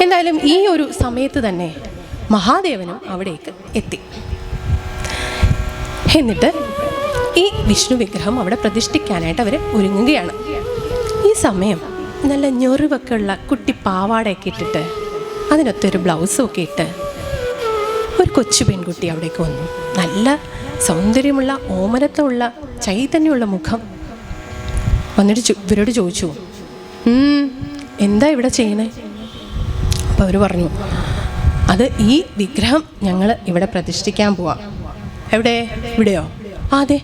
എന്തായാലും ഈ ഒരു സമയത്ത് തന്നെ മഹാദേവനും അവിടേക്ക് എത്തി. എന്നിട്ട് ഈ വിഷ്ണു വിഗ്രഹം അവിടെ പ്രതിഷ്ഠിക്കാനായിട്ട് അവർ ഒരുങ്ങുകയാണ്. ഈ സമയം നല്ല ഞൊറിവൊക്കെ ഉള്ള കുട്ടി പാവാടയൊക്കെ ഇട്ടിട്ട് അതിനൊത്തൊരു ബ്ലൗസും ഒക്കെ ഇട്ട് ഒരു കൊച്ചു പെൺകുട്ടി അവിടേക്ക് വന്നു. നല്ല സൗന്ദര്യമുള്ള ഓമനത്വമുള്ള ചൈതന്യമുള്ള മുഖം. വന്നിട്ട് ഇവരോട് ചോദിച്ചു, എന്താ ഇവിടെ ചെയ്യണേ? അപ്പോൾ അവർ പറഞ്ഞു, അത് ഈ വിഗ്രഹം ഞങ്ങൾ ഇവിടെ പ്രതിഷ്ഠിക്കാൻ പോവാം. എവിടെ? ഇവിടെയോ? അതെ.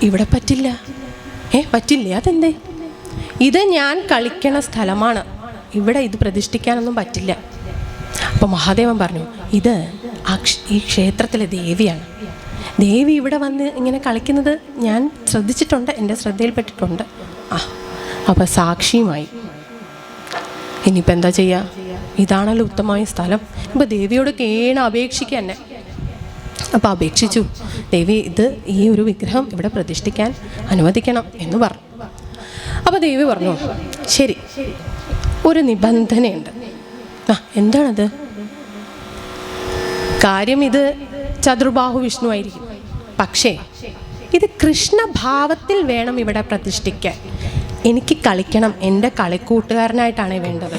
ഇവിടെ പറ്റില്ല. പറ്റില്ലേ? അതെന്തേ? ഇത് ഞാൻ കളിക്കണ സ്ഥലമാണ്, ഇവിടെ ഇത് പ്രതിഷ്ഠിക്കാനൊന്നും പറ്റില്ല. അപ്പോൾ മഹാദേവൻ പറഞ്ഞു, ഇത് ഈ ക്ഷേത്രത്തിലെ ദേവിയാണ്. ദേവി ഇവിടെ വന്ന് ഇങ്ങനെ കളിക്കുന്നത് ഞാൻ ശ്രദ്ധിച്ചിട്ടുണ്ട്, എൻ്റെ ശ്രദ്ധയിൽപ്പെട്ടിട്ടുണ്ട്. അപ്പോൾ സാക്ഷിയുമായി. ഇനിയിപ്പോൾ എന്താ ചെയ്യുക? ഇതാണല്ലോ ഉത്തമമായ സ്ഥലം. ഇപ്പോൾ ദേവിയോട് അപേക്ഷിക്കുക തന്നെ. അപ്പോൾ അപേക്ഷിച്ചു, ദേവി ഇത് ഈ ഒരു വിഗ്രഹം ഇവിടെ പ്രതിഷ്ഠിക്കാൻ അനുവദിക്കണം എന്ന് പറഞ്ഞു. അപ്പോൾ ദേവി പറഞ്ഞു, ശരി, ഒരു നിബന്ധനയുണ്ട്. എന്താണത്? കാര്യം ഇത് ചതുർബാഹു വിഷ്ണു ആയിരിക്കും, പക്ഷേ ഇത് കൃഷ്ണഭാവത്തിൽ വേണം ഇവിടെ പ്രതിഷ്ഠിക്കാൻ. എനിക്ക് കളിക്കണം, എൻ്റെ കളിക്കൂട്ടുകാരനായിട്ടാണ് വേണ്ടത്.